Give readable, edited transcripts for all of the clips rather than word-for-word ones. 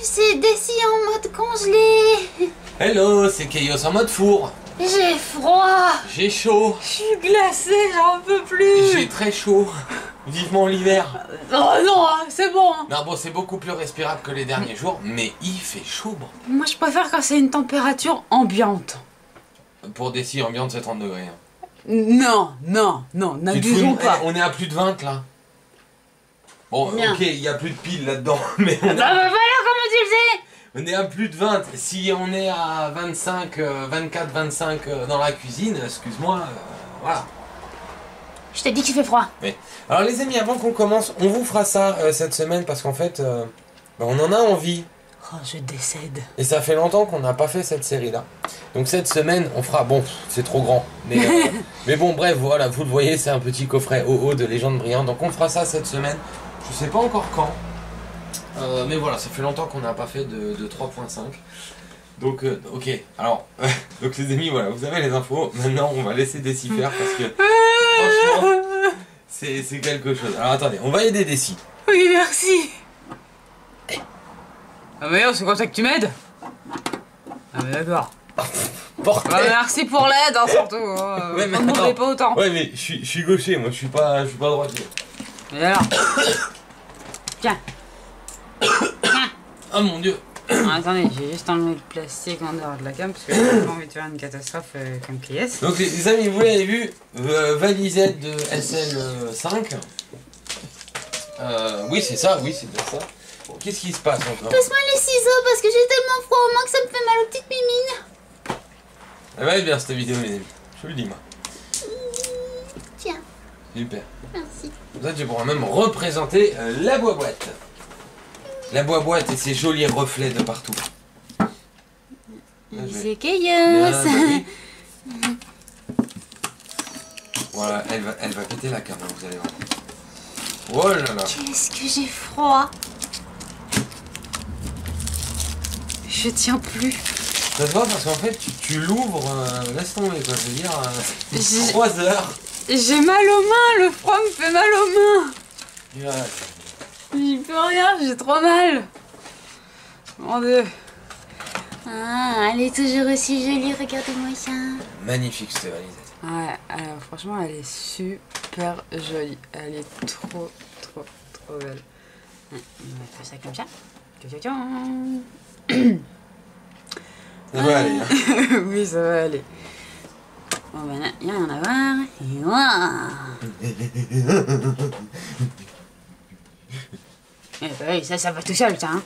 c'est Desi en mode congelé. Hello, c'est Chaos en mode four. J'ai froid. J'ai chaud. Je suis glacée, j'en peux plus. J'ai très chaud. Vivement l'hiver. Oh non, c'est bon. Non bon, c'est beaucoup plus respirable que les derniers jours, mais il fait chaud. Bon. Moi je préfère quand c'est une température ambiante. Pour des scies ambiantes, c'est 30 degrés. Hein. Non, n'abusons pas. On est à plus de 20 là. Bon, Bien. ok, il y a plus de piles là-dedans, mais Bah voilà comment tu le sais. on est à plus de 20. Si on est à 25, 24, 25 dans la cuisine, excuse-moi, voilà. Je t'ai dit qu'il fait froid. Mais, alors les amis, avant qu'on commence, on vous fera ça cette semaine parce qu'en fait, bah, on en a envie. Oh, je décède. Et ça fait longtemps qu'on n'a pas fait cette série-là. Donc cette semaine, on fera... Bon, c'est trop grand. Mais, mais bon, bref, voilà, vous le voyez, c'est un petit coffret OO de Légende Brillante. Donc on fera ça cette semaine. Je sais pas encore quand. Mais voilà, ça fait longtemps qu'on n'a pas fait de 3.5. Donc, ok. Alors, donc les amis, voilà, vous avez les infos. Maintenant, on va laisser Desi faire parce que... Franchement, c'est quelque chose. Alors attendez, on va aider Desi. Oui, merci. Ah mais non, c'est comme ça que tu m'aides. Ah mais d'accord. Portez. Bah, merci pour l'aide, hein, surtout. Hein. Ouais, mais Ne attends. pas autant. Ouais, mais je suis gaucher, moi, je suis pas droitier. Et alors? Tiens. Oh mon dieu. Ah, attendez, j'ai juste enlevé le plastique en dehors de la cam parce que j'ai pas envie de faire une catastrophe comme KS. Donc les amis, vous l'avez vu, valisette de SL5. Oui, c'est ça, oui, c'est bien ça. Bon, qu'est-ce qui se passe encore? Passe-moi les ciseaux parce que j'ai tellement froid au moins que ça me fait mal aux petites mimines. Elle va être bien cette vidéo, les amis. Je vous le dis, moi. Tiens, Super. merci. Comme ça, tu pourras même représenter la boîte. La boîte et ses jolis reflets de partout. C'est Chaos. Voilà, elle va péter la caméra, vous allez voir. Oh là là. Qu'est-ce que j'ai froid. Je tiens plus. Ça se voit parce qu'en fait, tu l'ouvres, laisse tomber quoi, je veux dire, J'ai- 3 heures. J'ai mal aux mains, le froid me fait mal aux mains. Ouais. J'y peux rien, j'ai trop mal. Mon Dieu. Ah, elle est toujours aussi jolie, regardez-moi ça. Magnifique cette valisette. Ouais, alors, franchement, elle est super jolie. Elle est trop belle. Ouais, on va faire ça comme ça. Ça va aller. Hein. Oui, ça va aller. Bon, ben là, il y en a voir. Et waouh. Eh ben oui, ça va tout seul, ça. Hein.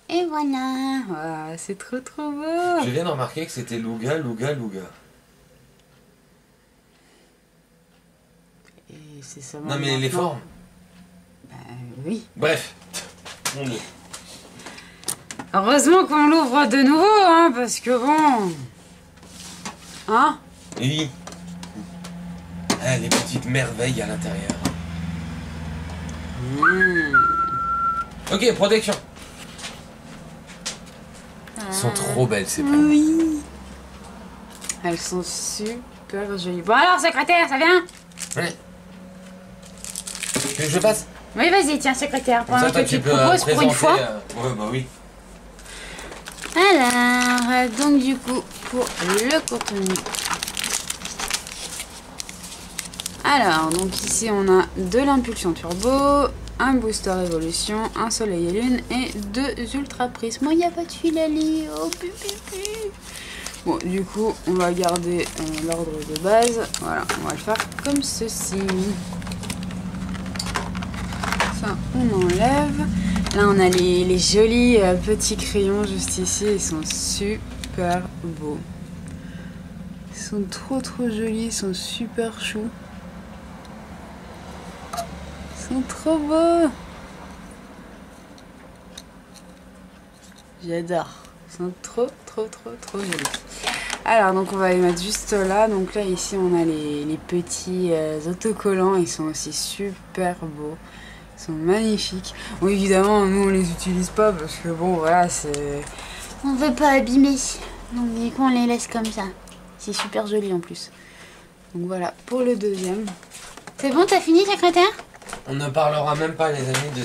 Et voilà. Wow, c'est trop beau. Je viens de remarquer que c'était Louga. Et c'est ça. Non mais les formes. Bah oui. Bref. Mon Dieu. Heureusement qu'on l'ouvre de nouveau, hein, parce que bon... Hein? Oui. Ah, les petites merveilles à l'intérieur. Ok, protection. Elles sont trop belles ces pommes. Oui. Elles sont super jolies. Bon alors, secrétaire, ça vient? Ouais. Tu veux que je passe? Oui, vas-y, tiens, secrétaire, Comme ça, pendant toi, que tu peux proposes pour une fois. Ouais, bah oui. Alors, donc du coup, pour le contenu. Alors, donc ici on a de l'impulsion turbo, un booster évolution, un soleil et lune et 2 ultra prismes. Moi, il n'y a pas de fil à lire. Oh, pupupu. Bon, du coup, on va garder l'ordre de base. Voilà, on va le faire comme ceci. Ça, on enlève. Là, on a les jolis petits crayons juste ici. Ils sont super beaux. Ils sont trop jolis. Ils sont super choux. Ils sont trop beaux. J'adore. Ils sont trop jolis. Alors, donc on va les mettre juste là. Donc là, ici, on a les petits autocollants. Ils sont aussi super beaux. Ils sont magnifiques. Bon, évidemment, nous, on les utilise pas parce que bon, voilà, c'est... On veut pas abîmer. Donc, du coup, on les laisse comme ça. C'est super joli en plus. Donc voilà, pour le deuxième. C'est bon, t'as fini, secrétaire? On ne parlera même pas, les amis, de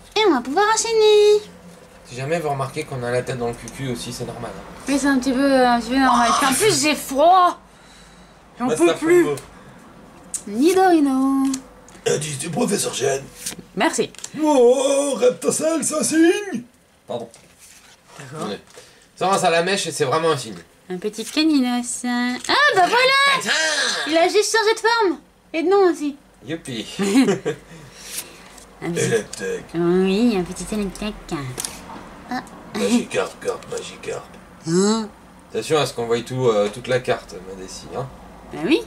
va pouvoir enchaîner. Si jamais vous remarquez qu'on a la tête dans le cucu aussi, c'est normal. Hein. Oui, c'est un petit peu normal. Puis en plus, j'ai froid. J'en peux plus. Nidorino. Indice du professeur Chen. Merci. Oh, Reptocel, ça signe. Pardon. D'accord. Ça rase à la mèche et c'est vraiment un signe. Un petit caninos. Ah, bah voilà. Il a juste changé de forme. Et de nom aussi. Youpi. Un petit... Electek. Oui, un petit électek. Magikarp, Magikarp. Hein? Attention à ce qu'on voit toute la carte, Madessi. Hein. Bah oui.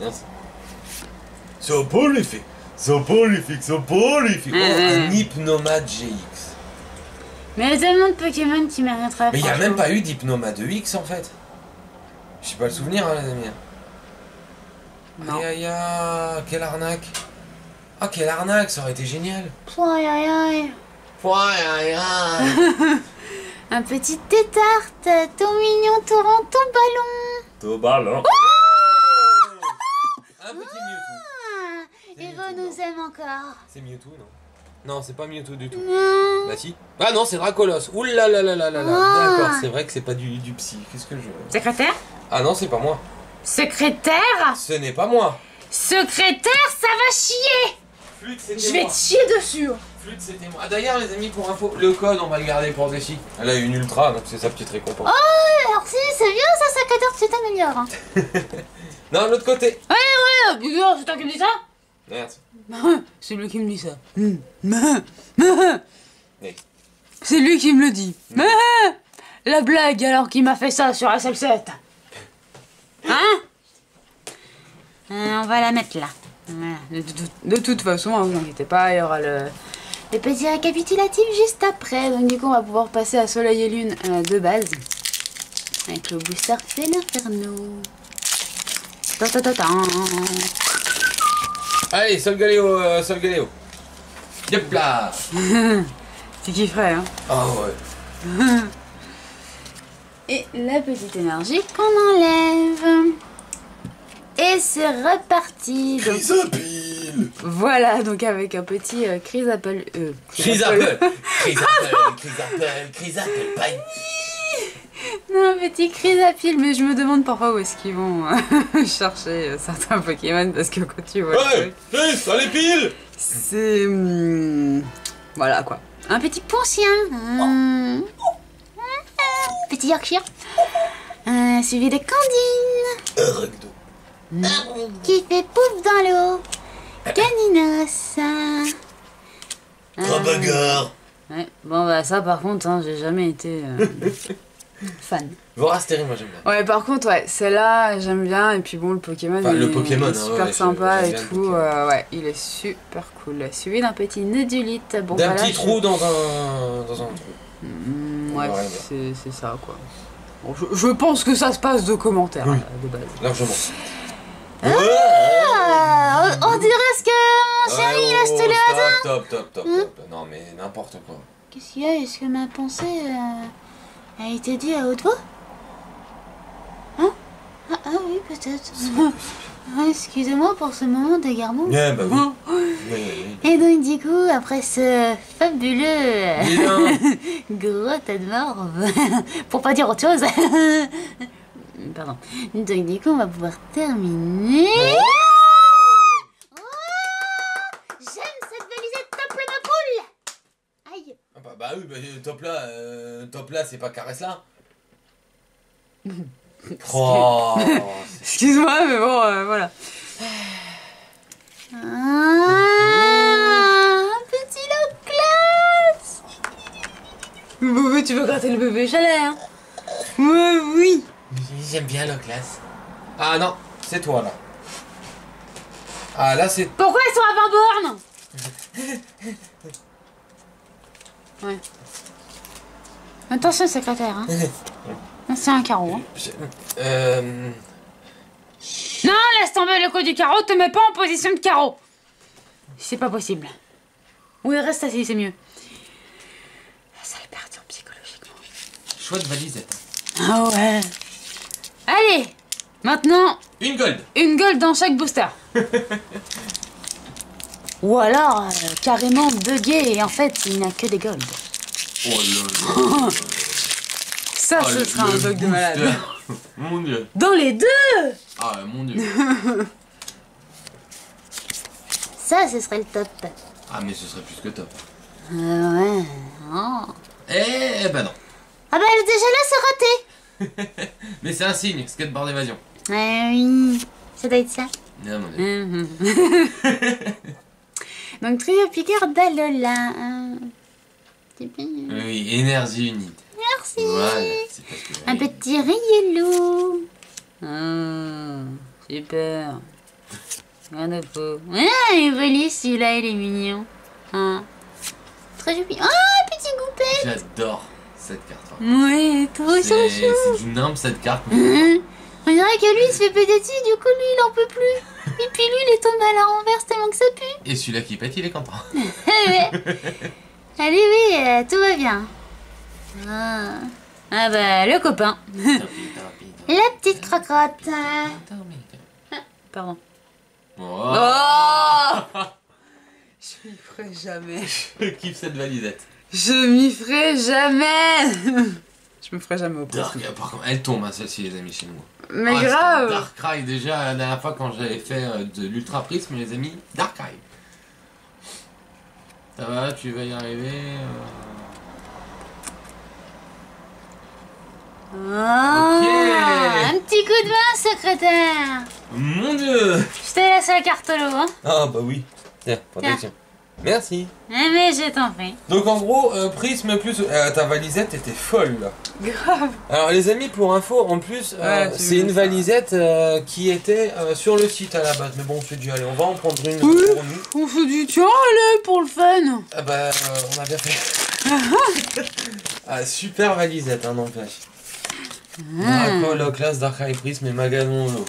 So prolifique. So prolifique, so prolifique. Oh, un Hypnomade GX. Mais il y a tellement de Pokémon qui mériteraient. Mais il n'y a même pas eu d'Hypnomade EX en fait. Je sais pas le souvenir, hein, les amis. Non. Aïe aïe aïe, quelle arnaque. Ah, quelle arnaque, ça aurait été génial. Aïe aïe aïe. Aïe aïe aïe. Un petit tétarte, tout mignon, tout rond, tout ballon. Tout ballon. Un petit Mewtwo. Ah, Eva nous aime encore. C'est Mewtwo, non? Non, c'est pas Mewtwo du tout. Non. Bah si. Ah non, c'est Dracolos. Ouh là là là là là là. Ah. D'accord, c'est vrai que c'est pas du psy. Qu'est-ce que je... Secrétaire? Ah non, c'est pas moi. Secrétaire? Ce n'est pas moi. Secrétaire, ça va chier. Flûte, c'était Je vais moi. te chier dessus. Flûte, c'était moi. Ah, d'ailleurs, les amis, pour info, le code, on va le garder pour Dessie. Elle a une ultra, donc c'est sa petite récompense. Oh, merci, c'est bien ça, secrétaire, tu t'améliores. Hein. Non, de l'autre côté. Ouais, bizarre, c'est toi qui me dis ça? Merde. C'est lui qui me dit ça. Oui. C'est lui qui me le dit. La blague alors qu'il m'a fait ça sur SL7. Hein? On va la mettre là. Voilà. De toute façon, hein, vous inquiétez pas, il y aura le petit récapitulatif juste après. Donc du coup, on va pouvoir passer à Soleil et Lune de base. Avec le booster c'est l'Inferno. Allez, Solgaleo, Solgaleo. Yep là. Tu kifferais, hein. Ah ouais. Et la petite énergie qu'on enlève. Et c'est reparti. Donc, Chrysapile. Voilà, donc avec un petit Chrysapple. Chrysapile. Chrysapile, paille. Non, un petit Chrysapile, mais je me demande parfois où est-ce qu'ils vont chercher certains Pokémon parce que quand tu vois. Ouais, Chris, ça les pile. C'est. Voilà quoi. un petit poncien. Petit Yorkshire. Suivi de Candine. Un recto. Qui fait pouf dans l'eau. Caninos. Trabagar. Ouais, bon bah ça par contre, hein, j'ai jamais été fan. Vorasteri, moi j'aime bien. Ouais, par contre, ouais, celle-là j'aime bien. Et puis bon, le Pokémon, Enfin, le il Pokémon, est super ouais, sympa j'aime et bien le tout. Pokémon. Ouais, il est super cool. Suivi d'un petit Nudulite. Bon, D'un bah, là, petit trou dans un trou. Ouais, Ouais, c'est ça quoi. Bon, je pense que ça se passe de commentaires Oui. de base. Largement. On dirait ce que mon chéri il a jeté le hasard. Top. Non mais n'importe quoi. Qu'est-ce qu'il y a? Est-ce que ma pensée a été due à haute voix? Hein? Ah oui, peut-être. Excusez-moi pour ce moment d'égarement. Ouais, bah oui. Et donc du coup, après ce fabuleux gros tas de morve, pour pas dire autre chose, pardon. Donc du coup, on va pouvoir terminer. Oh, j'aime cette balisette top là, ma poule. Aïe. Bah oui, top là, c'est pas caresse là. Oh, Excuse-moi, mais bon, voilà. Un petit lot classe. Bébé, tu veux gratter le bébé chalet, hein? Ouais, oui. j'aime bien la classe. Ah non, c'est toi là. Ah là c'est... Pourquoi ils sont à 20 bornes? Ouais. Attention, secrétaire. Hein. C'est un carreau. Hein. Non, laisse tomber le coup du carreau, te mets pas en position de carreau. C'est pas possible. Oui, reste assis, c'est mieux. Ça les perturbe psychologiquement. Chouette valisette. Ah ouais. Allez, maintenant, Une gold. une gold dans chaque booster. Ou alors, carrément bugué et en fait, il n'a que des golds. Oh là là. Ça, Ah, ce sera un bug de malade. Mon dieu. Dans les deux. Ah, mon dieu. Ça, ce serait le top. Ah, mais ce serait plus que top. Ouais. Oh. Eh ben non. Ah bah déjà là, c'est raté. Mais c'est un signe, skateboard d'évasion. Oui, ça doit être ça. Non, mon dieu. Donc, trio piqueur d'Alola. C'est bien. Oui, énergie unie. Merci. Voilà, c'est parce que... Un petit rielou. Super. Rien de faux. Ah, il est joli celui-là, il est mignon. Très joli. Ah, petit goupet. J'adore cette carte. Ouais, trop C'est chouchou. du nimbe cette carte. On dirait que lui, il se fait péter dessus, du coup, lui, il en peut plus. Et puis lui, il est tombé à la renverse tellement que ça pue. Et celui-là qui pète, il est content. Allez, oui, tout va bien. Ah bah, le copain. La petite crocotte. Pardon. Oh. Je m'y ferai jamais. Je kiffe cette valisette. Je m'y ferai jamais. Je me ferai jamais au Dark, prisme. par contre, elle tombe, hein, celle-ci, les amis, chez nous. Mais Ah, grave. c'était Darkrai, déjà, la dernière fois quand j'avais fait de l'Ultra Prisme, les amis, Darkrai. Ça va, tu vas y arriver Ok. Un petit coup de main, secrétaire. Mon dieu. Je te laisse la carte l'eau, hein. Ah bah oui. Tiens, protection. Merci. Mais je t'en prie. Donc en gros, Prisme plus... ta valisette était folle là. Grave. Alors les amis, pour info, en plus, Ouais, tu c'est veux une ça. valisette qui était sur le site à la base. Mais bon, on s'est dit, allez, on va en prendre une Oui. pour nous. On se dit, tiens, allez, pour le fun. Ah bah, on a bien fait. Ah, super valisette, hein, n'empêche. Draco, Loclas, Darkrai Prisme et Maganon Holo.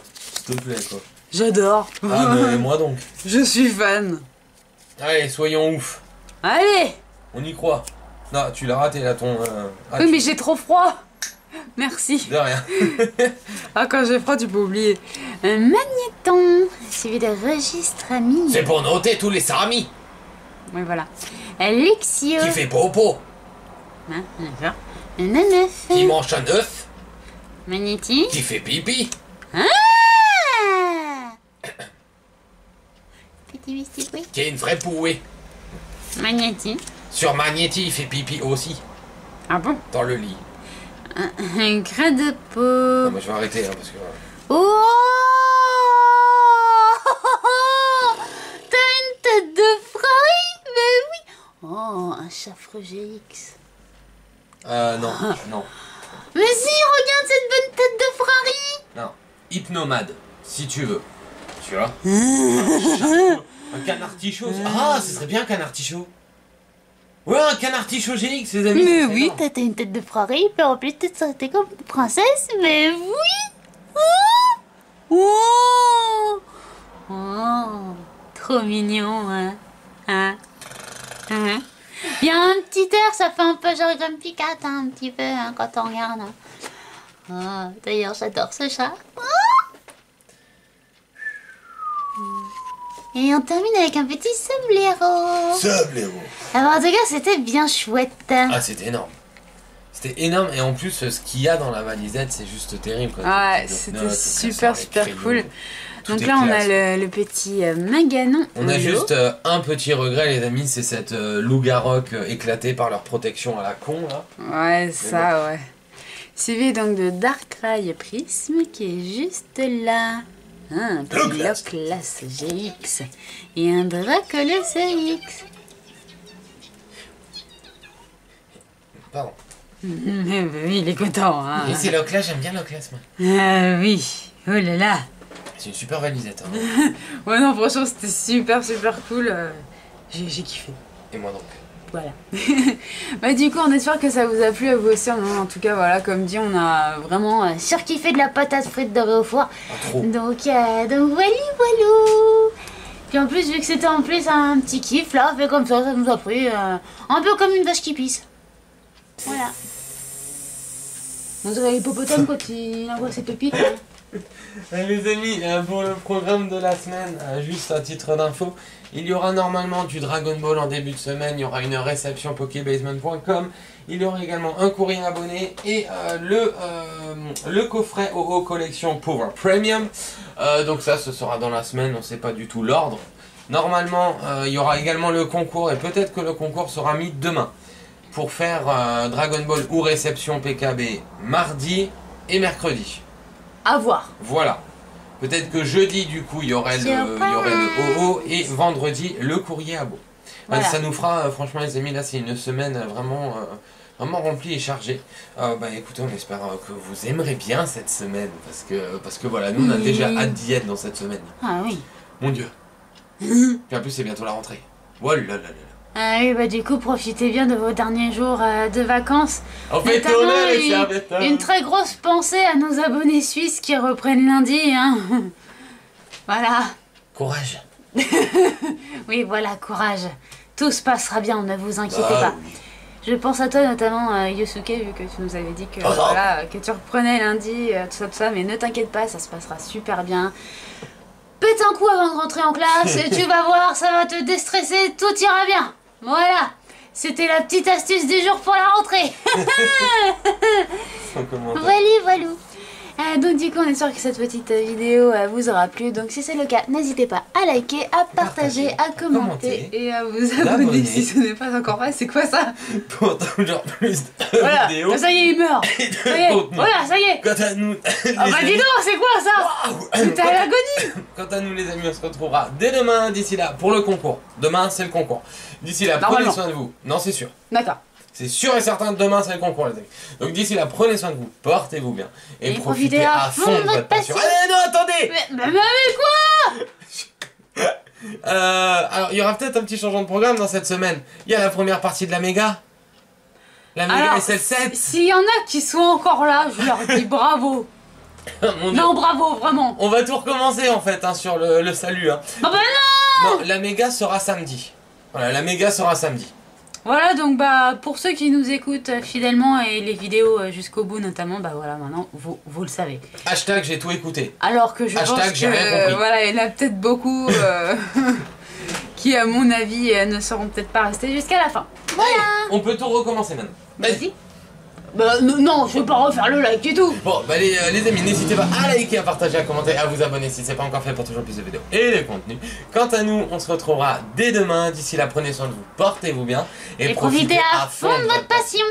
S'il te plaît, quoi. J'adore. Ah, mais moi donc. Je suis fan. Allez, soyons ouf. Allez. On y croit. Non, tu l'as raté là, ton... ah, Oui, tu- mais j'ai trop froid. Merci. De rien. Ah, quand j'ai froid, tu peux oublier. Un magnéton, suivi de registre ami. C'est pour noter tous les saramis Oui, voilà. Alexio. qui fait popo, Hein, d'accord. Un œuf. qui mange un œuf, Magnéti. qui fait pipi. Ah. Petit biscuit. Qui est une vraie pouée. Magnéti. Sur Magnéti, il fait pipi aussi, Ah bon? dans le lit. Un grain de Non, peau. mais je vais arrêter, hein, parce que... Oh. T'as une tête de fraise, mais oui. Oh, un chafre GX. non, non, Mais si, regarde cette bonne tête de frari. non. Hypnomade, si tu veux. Tu vois un chapeau, un canard tichot. Ah, ce serait bien un canard tichot. Ouais, un canard tichot GX, les amis. Mais ça serait oui, énorme. t'as une tête de frari, puis en plus t'es comme une princesse, mais oui. Oh, oh, trop mignon, hein. Hein. Hein. Il y a un petit air, ça fait un peu genre Grumpy Cat, hein, un petit peu, hein, quand on regarde. Hein. Oh, d'ailleurs, j'adore ce chat. Oh. Et on termine avec un petit sombrero. Sablero. Alors, en tout cas, c'était bien chouette. Ah, c'était énorme. C'était énorme, et en plus, ce qu'il y a dans la valisette, c'est juste terrible. Quoi. Ah, Des c'était notes, super, classeurs, super les crayons, cool. tout Donc est là, on classe. a le petit Maganon. On a Holo. juste un petit regret, les amis, c'est cette loup-garok éclatée par leur protection à la con, là. Ouais, ça, ouais. Suivi donc de Darkrai Prisme qui est juste là. Un petit Loclas. Loclas GX et un Dracolos GX. Pardon. Oui, il est content, hein. Et c'est Loclas, j'aime bien Loclas, moi. Ah oui, oh là là. C'est une super valisette, hein. Ouais, non, franchement, c'était super, super cool. J'ai kiffé. Et moi donc. Voilà. Bah, du coup, on espère que ça vous a plu à vous aussi. En tout cas, voilà, comme dit, on a vraiment Surkiffé de la patate frite dorée au four. Pas trop. Donc voilà. Puis en plus, vu que c'était en plus un petit kiff, là, fait comme ça nous a pris un peu comme une vache qui pisse. Voilà. On dirait l'hippopotame quand il envoie ses pépites. Là. Les amis, pour le programme de la semaine, juste à titre d'info, il y aura normalement du Dragon Ball en début de semaine, il y aura une réception pokébasement.com, il y aura également un courrier abonné et le coffret OO Collection Power Premium. Donc ça, ce sera dans la semaine, on ne sait pas du tout l'ordre. Normalement, il y aura également le concours et peut-être que le concours sera mis demain pour faire Dragon Ball ou réception PKB mardi et mercredi. À voir. Voilà. Peut-être que jeudi, du coup, il y aurait le OO et vendredi, le courrier abo. Voilà. Ça nous fera, franchement, les amis, là, c'est une semaine vraiment remplie et chargée. Écoutez, on espère que vous aimerez bien cette semaine parce que voilà, nous, on a déjà hâte d'y être dans cette semaine. Ah oui. Mon Dieu. Puis en plus, c'est bientôt la rentrée. Voilà, là, là, là. Ah oui, du coup, profitez bien de vos derniers jours de vacances. On fait tourner les serviettes. Une très grosse pensée à nos abonnés suisses qui reprennent lundi, hein. Voilà. Courage. Oui, voilà, courage. Tout se passera bien, ne vous inquiétez pas. Oui. Je pense à toi notamment, Yosuke, vu que tu nous avais dit que, que tu reprenais lundi, tout ça, mais ne t'inquiète pas, ça se passera super bien. Pète un coup avant de rentrer en classe et tu vas voir, ça va te déstresser, tout ira bien. Voilà, c'était la petite astuce du jour pour la rentrée. Voilà. Donc du coup, on est sûr que cette petite vidéo vous aura plu. Donc si c'est le cas, n'hésitez pas à liker, à partager, à commenter et à vous abonner si ce n'est pas encore fait. C'est quoi ça? Pour toujours plus de vidéos. Ça y est, il meurt. Ça y est. Voilà, ça y est. Quant à nous, ah bah dis donc, c'est quoi ça? T'es à l'agonie. Quant à nous les amis, on se retrouvera dès demain. D'ici là, pour le concours. Demain, c'est le concours. D'ici là, prenez soin de vous. Non, c'est sûr. D'accord. C'est sûr et certain, demain c'est le concours les amis. Donc d'ici là, prenez soin de vous, portez-vous bien. Et profitez à fond de votre passion. Allez, non, attendez. Mais quoi? Alors, il y aura peut-être un petit changement de programme dans cette semaine. Il y a la première partie de la méga. La méga SL7. S'il y en a qui sont encore là, je leur dis bravo. Non, bravo, vraiment. On va tout recommencer en fait, sur le salut. Hein. Ah bah non. Non, la méga sera samedi. Voilà, la méga sera samedi. Voilà, donc pour ceux qui nous écoutent fidèlement et les vidéos jusqu'au bout notamment, voilà, maintenant vous le savez. Hashtag j'ai tout écouté. Alors que je pense que voilà, il y en a peut-être beaucoup qui à mon avis ne seront peut-être pas restés jusqu'à la fin. Voilà. Allez, on peut tout recommencer maintenant. Vas-y. Non, je vais pas refaire le like et tout. Bon, les amis, n'hésitez pas à liker, à partager, à commenter, à vous abonner si c'est pas encore fait pour toujours plus de vidéos et de contenu. Quant à nous, on se retrouvera dès demain. D'ici là, prenez soin de vous, portez-vous bien et profitez à fond de votre passion.